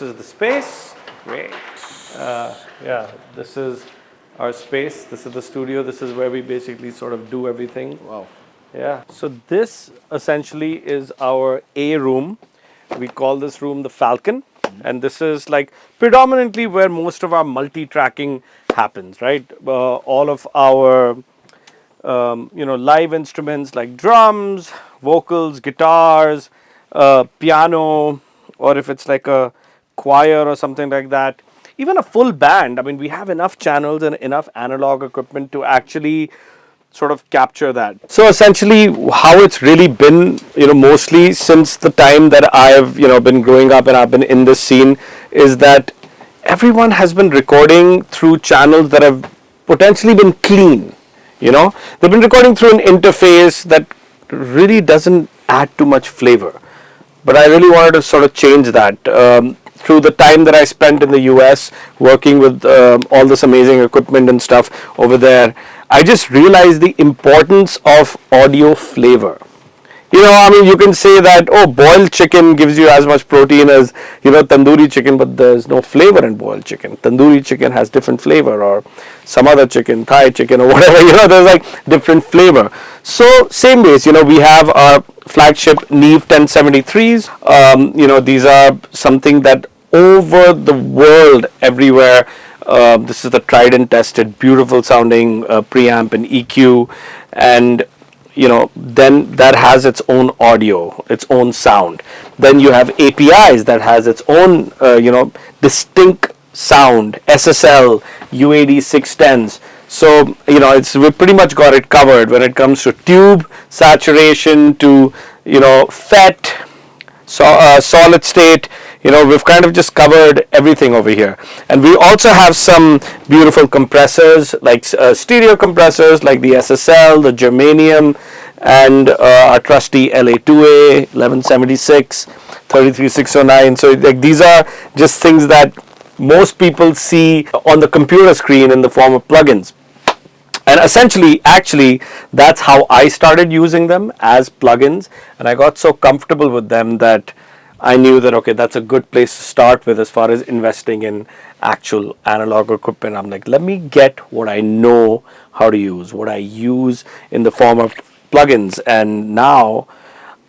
is the space. Great. Yeah, this is our space. This is the studio. This is where we basically sort of do everything. Wow. Yeah. So this essentially is our A room. We call this room the Falcon. And this is like predominantly where most of our multi-tracking happens, right? All of our live instruments like drums, vocals, guitars, piano, or if it's like a choir or something like that, even a full band. I mean, we have enough channels and enough analog equipment to actually sort of capture that. So essentially how it's really been, mostly since the time that I've, been growing up and I've been in this scene, is that everyone has been recording through channels that have potentially been clean. They've been recording through an interface that really doesn't add too much flavor. But I really wanted to sort of change that. Through the time that I spent in the US working with all this amazing equipment and stuff over there, I just realized the importance of audio flavor. You can say that, boiled chicken gives you as much protein as, tandoori chicken, but there's no flavor in boiled chicken. Tandoori chicken has different flavor, or some other chicken, Thai chicken or whatever, there's like different flavor. So same ways, we have our flagship Neve 1073s. These are something that over the world, everywhere, this is the tried and tested, beautiful sounding preamp and EQ, and then that has its own audio, its own sound. Then you have APIs that has its own, distinct sound, SSL, UAD 610s. So, we've pretty much got it covered when it comes to tube, saturation, to, FET, solid state. We've kind of just covered everything over here. And we also have some beautiful compressors, like stereo compressors, like the SSL, the germanium, and our trusty LA2A, 1176, 33609. So like, these are just things that most people see on the computer screen in the form of plugins. And essentially, actually, that's how I started using them, as plugins. And I got so comfortable with them that I knew that, okay, that's a good place to start with as far as investing in actual analog equipment. I'm like, let me get what I know how to use, what I use in the form of plugins. And now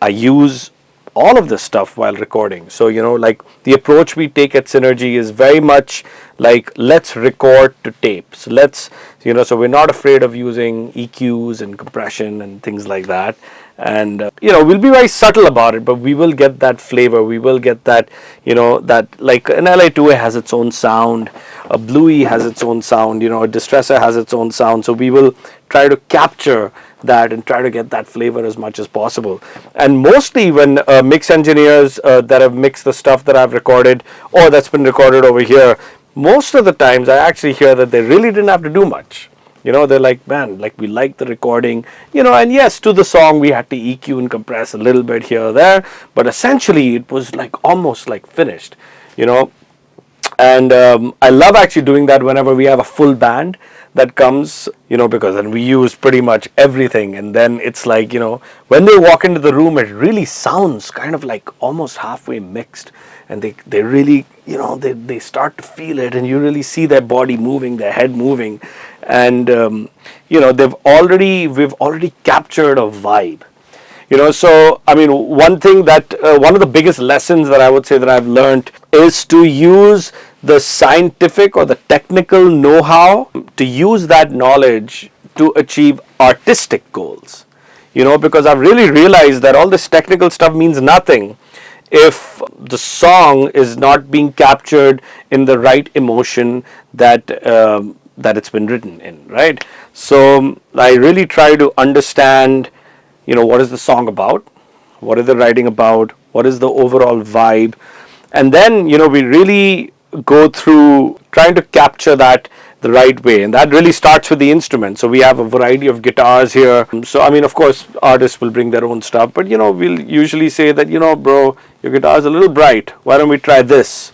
I use all of this stuff while recording. So, like the approach we take at Synergy is very much like, let's record to tape. So let's, so we're not afraid of using EQs and compression and things like that. And, we'll be very subtle about it, but we will get that flavor. We will get that, that like an LA2A has its own sound, a Bluey has its own sound, a Distressor has its own sound. So we will try to capture that and try to get that flavor as much as possible. And mostly when mix engineers that have mixed the stuff that I've recorded or that's been recorded over here, most of the times I actually hear that they really didn't have to do much. They're like, man, like we like the recording, and yes, to the song we had to EQ and compress a little bit here or there, but essentially it was like almost like finished, and I love actually doing that whenever we have a full band that comes, because then we use pretty much everything. And then it's like, when they walk into the room, it really sounds kind of like almost halfway mixed. And they really, they start to feel it, and you really see their body moving, their head moving. And, we've already captured a vibe. So, I mean, one thing that, one of the biggest lessons that I would say that I've learned is to use the scientific or the technical know-how, to use that knowledge to achieve artistic goals. Because I've really realized that all this technical stuff means nothing if the song is not being captured in the right emotion that it's been written in, right? So I really try to understand, what is the song about? What are they writing about? What is the overall vibe? And then, we really go through trying to capture that the right way, and that really starts with the instrument. So we have a variety of guitars here. So I mean, of course, artists will bring their own stuff, but we'll usually say that, bro, your guitar is a little bright, why don't we try this,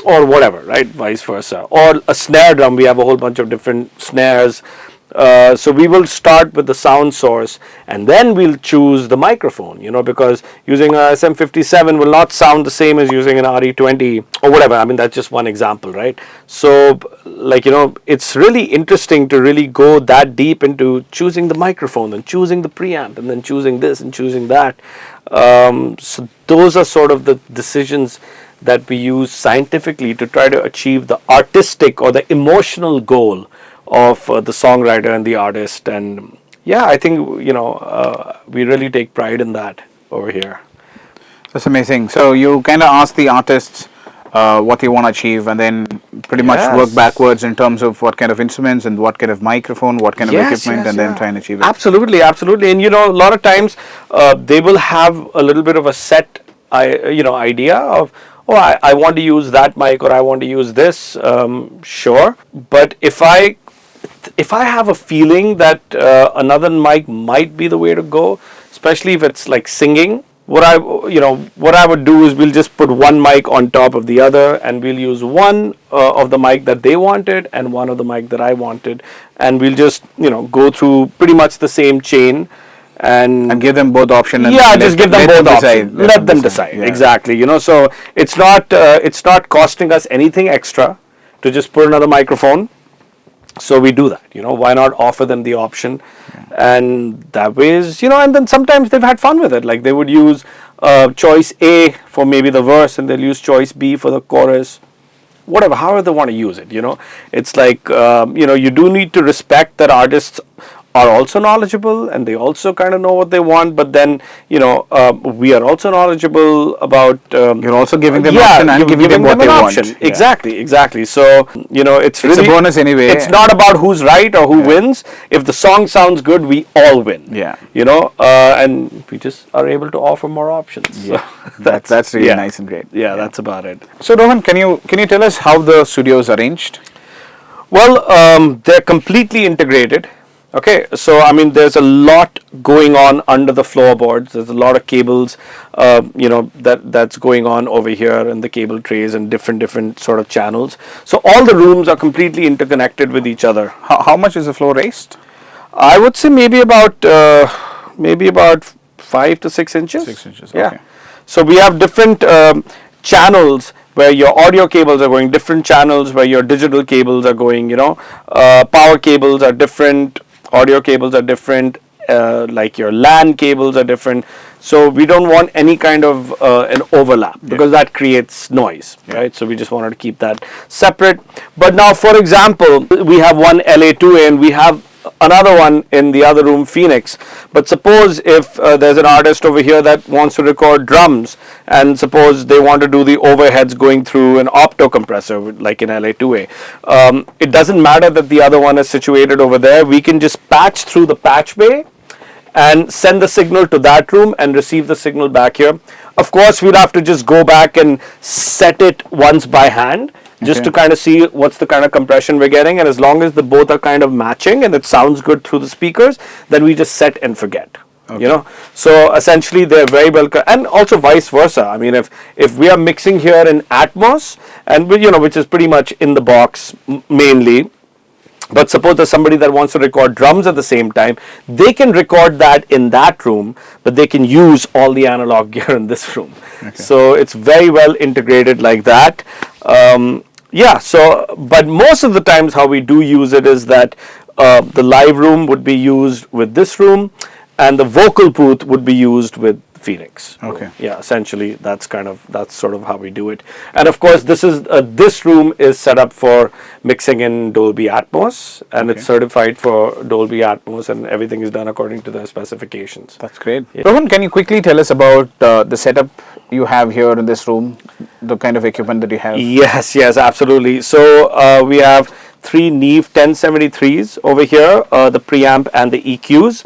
or whatever, right? Vice versa. Or a snare drum, we have a whole bunch of different snares So we will start with the sound source, and then we'll choose the microphone, because using a SM57 will not sound the same as using an RE20 or whatever. I mean, that's just one example, right? So, it's really interesting to really go that deep into choosing the microphone and choosing the preamp and then choosing this and choosing that. So those are sort of the decisions that we use scientifically to try to achieve the artistic or the emotional goal of the songwriter and the artist. And yeah, I think we really take pride in that over here. That's amazing. So you kind of ask the artists what they want to achieve, and then pretty much work backwards in terms of what kind of instruments and what kind of microphone, what kind of equipment, and then try and achieve it. Absolutely. And a lot of times they will have a little bit of a set idea of, oh, I want to use that mic, or I want to use this. Sure, but if I have a feeling that another mic might be the way to go, especially if it's like singing, what I would do is we'll just put one mic on top of the other, and we'll use one of the mic that they wanted and one of the mic that I wanted, and we'll just go through pretty much the same chain. And give them both options. Just give them both options. Let them decide. Yeah. Exactly. So it's not costing us anything extra to just put another microphone. So we do that. Why not offer them the option? Yeah. And that way is, and then sometimes they've had fun with it. Like they would use choice A for maybe the verse, and they'll use choice B for the chorus. Whatever, however they want to use it. It's like you do need to respect that artists are also knowledgeable, and they also kind of know what they want, but then we are also knowledgeable about you're also giving them option and giving them what they want. Exactly. So it's really a bonus anyway. It's not about who's right or who wins. If the song sounds good, we all win. And we just are able to offer more options. So that's really nice and great. That's about it. So Rohan, can you tell us how the studio is arranged? Well, they're completely integrated. Okay, so I mean, there's a lot going on under the floorboards. There's a lot of cables, that's going on over here, and the cable trays and different sort of channels. So all the rooms are completely interconnected with each other. How much is the floor raised? I would say maybe about 5 to 6 inches. 6 inches. Yeah. Okay. So we have different channels where your audio cables are going, different channels where your digital cables are going. Power cables are different. Audio cables are different, like your LAN cables are different. So we don't want any kind of an overlap, because that creates noise, right? So we just wanted to keep that separate. But now, for example, we have one LA2A and we have another one in the other room, Phoenix. But suppose if there's an artist over here that wants to record drums, and suppose they want to do the overheads going through an opto compressor, like in LA2A. It doesn't matter that the other one is situated over there. We can just patch through the patch bay and send the signal to that room and receive the signal back here. Of course, we'll have to just go back and set it once by hand, just to kind of see what's the kind of compression we're getting. And as long as the both are kind of matching and it sounds good through the speakers, then we just set and forget. So essentially they're very well, and also vice versa. I mean, if we are mixing here in Atmos, and which is pretty much in the box mainly, but suppose there's somebody that wants to record drums at the same time, they can record that in that room, but they can use all the analog gear in this room. So it's very well integrated like that. But most of the times how we do use it is that the live room would be used with this room, and the vocal booth would be used with Phoenix. Yeah, essentially that's sort of how we do it. And of course this room is set up for mixing in Dolby Atmos, and it's certified for Dolby Atmos, and everything is done according to the specifications. That's great. Rohan, can you quickly tell us about the setup you have here in this room, the kind of equipment that you have? Yes, absolutely. So we have 3 Neve 1073s over here, the preamp and the EQs.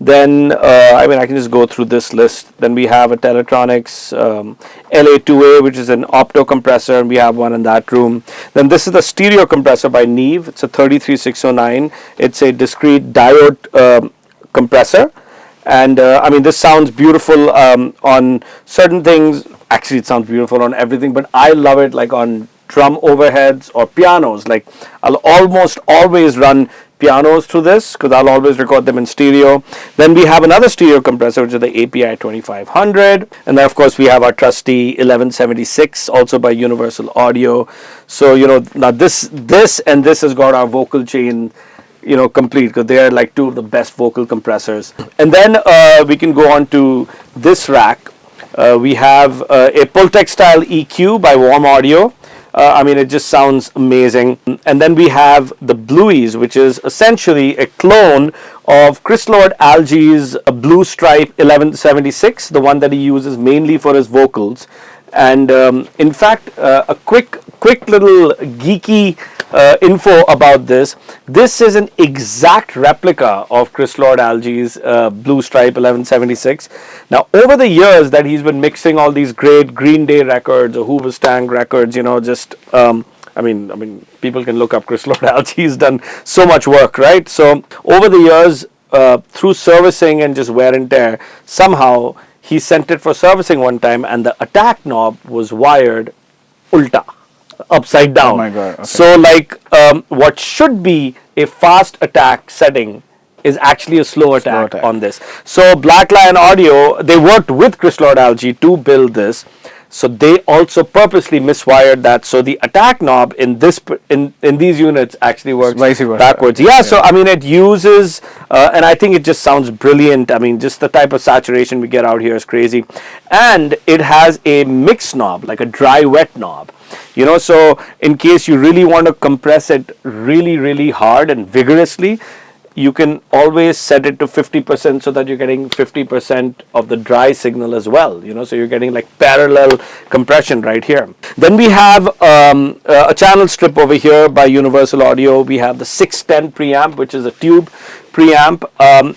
Then, I can just go through this list. Then we have a Teletronics LA2A, which is an opto compressor, and we have one in that room. Then this is the stereo compressor by Neve. It's a 33609. It's a discrete diode compressor. And, this sounds beautiful on certain things. Actually, it sounds beautiful on everything, but I love it like on drum overheads or pianos. Like, I'll almost always run pianos through this because I'll always record them in stereo. Then we have another stereo compressor, which is the API 2500. And then, of course, we have our trusty 1176, also by Universal Audio. So, now this has got our vocal chain, complete, because they are like two of the best vocal compressors. And then we can go on to this rack. We have a Pultec style EQ by Warm Audio. It just sounds amazing. And then we have the Blueies, which is essentially a clone of Chris Lord Alge's Blue Stripe 1176, the one that he uses mainly for his vocals. And in fact, a quick little geeky info about this. This is an exact replica of Chris Lord Alge's Blue Stripe 1176. Now, over the years that he's been mixing all these great Green Day records or Hoobastank records, people can look up Chris Lord Alge. He's done so much work, right? So over the years, through servicing and just wear and tear, somehow he sent it for servicing one time, and the attack knob was wired ulta, upside down. Oh my God. Okay. So what should be a fast attack setting is actually a slow attack on this. So Black Lion Audio, they worked with Chris Lord Alge to build this. So they also purposely miswired that. So the attack knob in these units actually works backwards. Yeah, so it uses, and I think it just sounds brilliant. Just the type of saturation we get out here is crazy. And it has a mix knob, like a dry wet knob. So in case you really want to compress it really, really hard and vigorously, you can always set it to 50% so that you're getting 50% of the dry signal as well. So you're getting like parallel compression right here. Then we have a channel strip over here by Universal Audio. We have the 610 preamp, which is a tube preamp,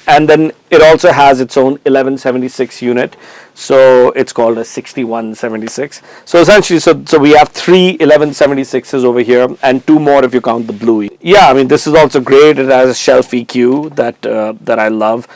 and then it also has its own 1176 unit. So it's called a 6176. So essentially, so we have three 1176s over here and two more if you count the Bluey. Yeah, this is also great. It has a shelf EQ that I love.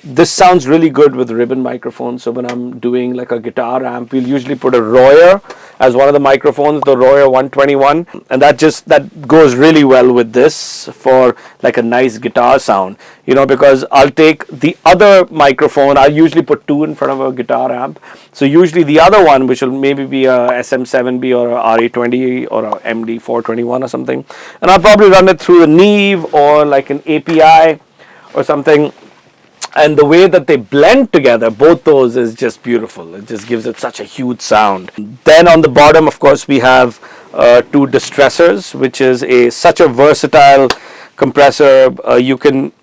This sounds really good with ribbon microphones. So when I'm doing like a guitar amp, we'll usually put a Royer as one of the microphones, the Royer 121, and that goes really well with this for like a nice guitar sound. Because I'll take the other microphone, I'll usually put two in front of a guitar amp. So usually the other one, which will maybe be a SM7B or a RA20 or a MD421 or something, and I'll probably run it through a Neve or like an API or something. And the way that they blend together, both those, is just beautiful. It just gives it such a huge sound. Then on the bottom, of course, we have two distressors, which is such a versatile compressor. You can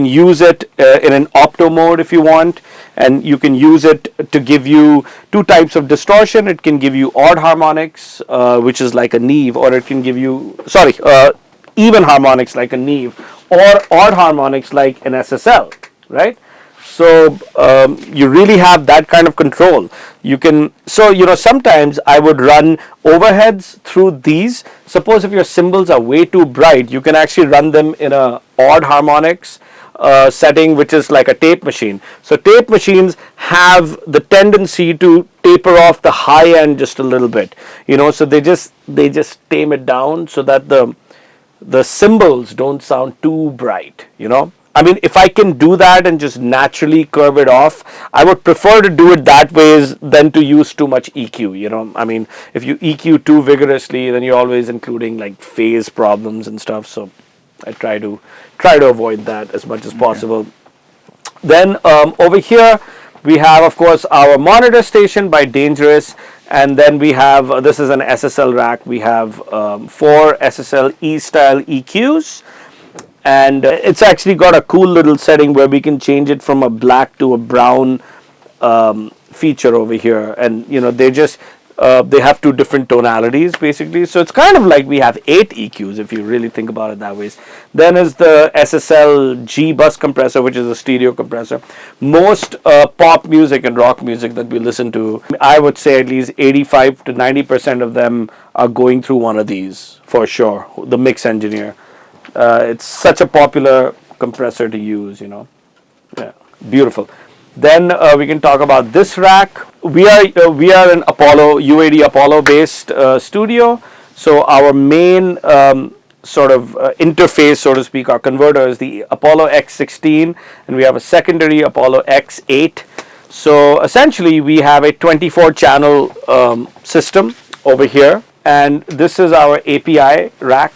use it in an opto mode if you want, and you can use it to give you two types of distortion. It can give you odd harmonics, which is like a Neve, or it can give you, even harmonics like a Neve, or odd harmonics like an SSL, right? So you really have that kind of control. You can, sometimes I would run overheads through these. Suppose if your cymbals are way too bright, you can actually run them in a odd harmonics setting, which is like a tape machine. So tape machines have the tendency to taper off the high end just a little bit, so they just tame it down so that the cymbals don't sound too bright, if I can do that and just naturally curve it off, I would prefer to do it that way than to use too much EQ, if you EQ too vigorously, then you're always including like phase problems and stuff. So I try to avoid that as much as possible. Then over here, we have, of course, our monitor station by Dangerous. And then we have, this is an SSL rack. We have 4 SSL E-style EQs. And it's actually got a cool little setting where we can change it from a black to a brown feature over here. And, they have 2 different tonalities, basically. So it's kind of like we have 8 EQs, if you really think about it that way. Then is the SSL G bus compressor, which is a stereo compressor. Most pop music and rock music that we listen to, I would say at least 85 to 90% of them are going through one of these, for sure, the Mix Engineer. It's such a popular compressor to use, Yeah, beautiful. Then we can talk about this rack. We are an Apollo UAD Apollo based studio. So our main sort of interface, so to speak, our converter is the Apollo X16, and we have a secondary Apollo X8. So essentially, we have a 24 channel system over here, and this is our API rack.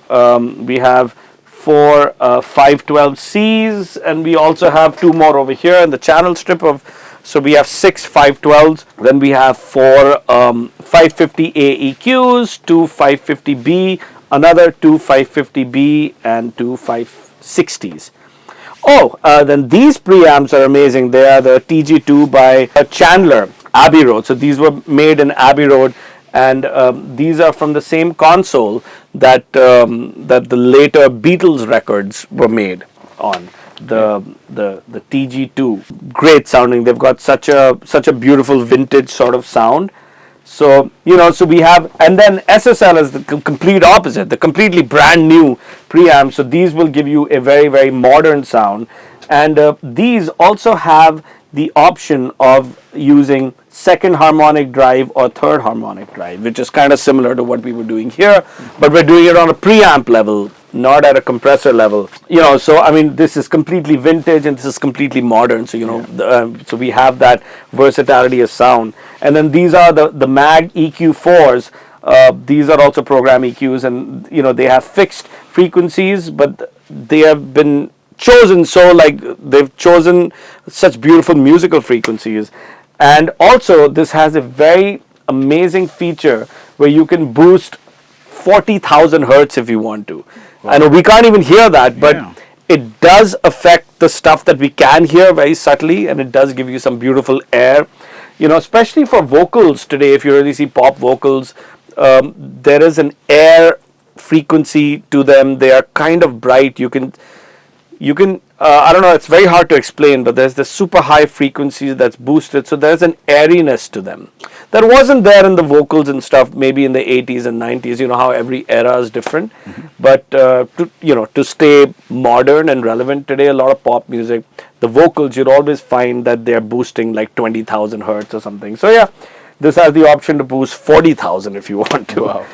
We have four 512Cs, and we also have two more over here in the channel strip of. So we have 6 512s. Then we have four 550A EQs, two 550B, another two 550B, and two 560s. Oh, then these preamps are amazing. They are the TG2 by Chandler, Abbey Road. So these were made in Abbey Road, and these are from the same console that that the later Beatles records were made on. The TG2, great sounding. They've got such a beautiful vintage sort of sound. So so we have, and then SSL is the complete opposite, the completely brand new preamp. So these will give you a very, very modern sound, and these also have the option of using second harmonic drive or third harmonic drive, which is kind of similar to what we were doing here, but we're doing it on a preamp level, not at a compressor level. So I mean, this is completely vintage and this is completely modern. So so we have that versatility of sound. And then these are the Mag EQ4s. These are also program EQs, and they have fixed frequencies, but they have been chosen so they've chosen such beautiful musical frequencies. And also this has a very amazing feature where you can boost 40,000 hertz if you want to. Wow. I know we can't even hear that, but it does affect the stuff that we can hear very subtly, and it does give you some beautiful air. Especially for vocals today, if you really see pop vocals, there is an air frequency to them. They are kind of bright. You can I don't know, it's very hard to explain, but there's this super high frequency that's boosted, so there's an airiness to them that wasn't there in the vocals and stuff maybe in the 80s and 90s. How every era is different. Mm-hmm. But to stay modern and relevant today, a lot of pop music, the vocals, you'd always find that they're boosting like 20,000 hertz or something. So yeah, this has the option to boost 40,000 if you want to. Wow.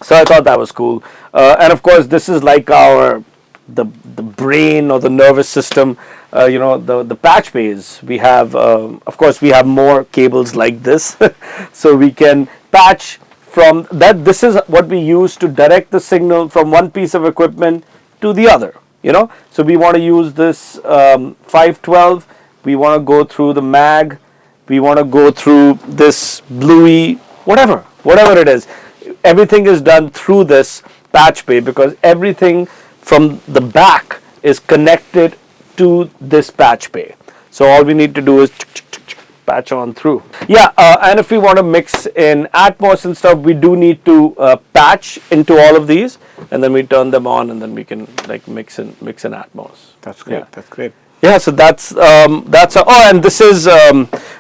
So I thought that was cool. And of course, this is like the brain or the nervous system, the patch bays. We have, of course, we have more cables like this, so we can patch from that. This is what we use to direct the signal from one piece of equipment to the other. So we want to use this 512. We want to go through the mag. We want to go through this bluey, whatever it is. Everything is done through this patch bay because everything from the back is connected to this patch bay. So all we need to do is patch on through. Yeah, and if we want to mix in Atmos and stuff, we do need to patch into all of these, and then we turn them on, and then we can mix in Atmos. That's great. Yeah. That's great. Yeah, so that's and this is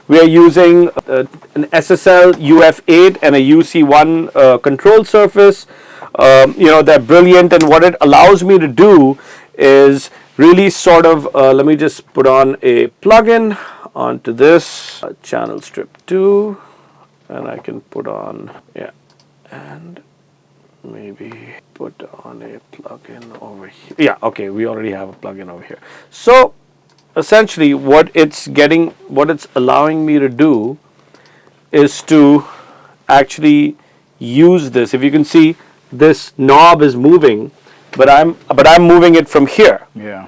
we are using an SSL UF8 and a UC1 control surface. They're brilliant, and what it allows me to do is really sort of let me just put on a plugin onto this channel strip 2, and I can put on and maybe put on a plugin over here. Yeah, okay, we already have a plugin over here. So essentially what it's allowing me to do is to actually use this. If you can see, this knob is moving, but I'm moving it from here. Yeah.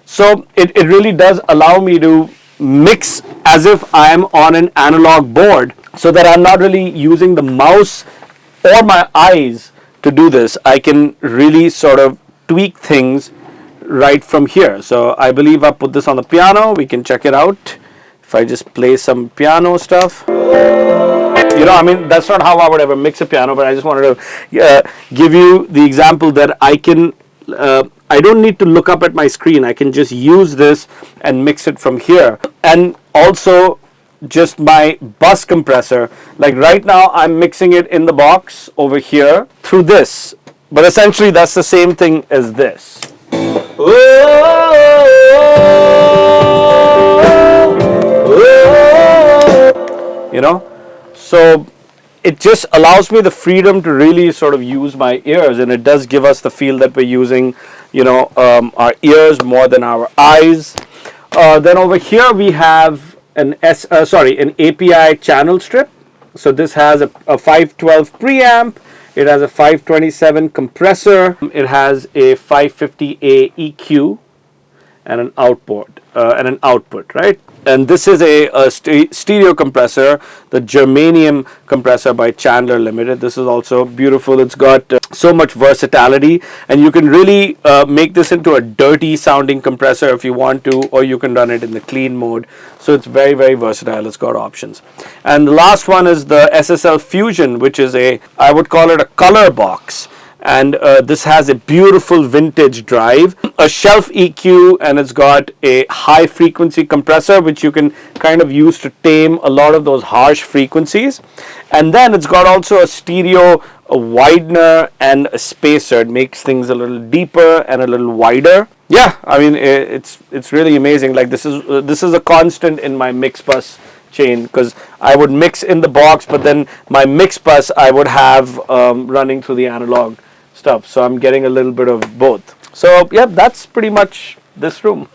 So it really does allow me to mix as if I'm on an analog board, so that I'm not really using the mouse or my eyes to do this. I can really sort of tweak things right from here. So I believe I put this on the piano. We can check it out. If I just play some piano stuff. I mean, that's not how I would ever mix a piano, but I just wanted to give you the example that I can, I don't need to look up at my screen. I can just use this and mix it from here. And also just my bus compressor. Like right now, I'm mixing it in the box over here through this. But essentially, that's the same thing as this. So it just allows me the freedom to really sort of use my ears, and it does give us the feel that we're using, our ears more than our eyes. Then over here we have an API channel strip. So this has a 512 preamp. It has a 527 compressor. It has a 550A EQ and an output, right? And this is a stereo compressor, the germanium compressor by Chandler Limited. This is also beautiful. It's got so much versatility, and you can really make this into a dirty sounding compressor if you want to, or you can run it in the clean mode. So it's very, very versatile. It's got options. And the last one is the SSL Fusion, which is I would call it a color box. And this has a beautiful vintage drive, a shelf EQ, and it's got a high frequency compressor which you can kind of use to tame a lot of those harsh frequencies. And then it's got also a stereo, a widener, and a spacer. It makes things a little deeper and a little wider. Yeah, I mean it's really amazing. Like this is a constant in my mix bus chain, because I would mix in the box, but then my mix bus I would have running through the analog stuff. So I'm getting a little bit of both. So yeah, that's pretty much this room.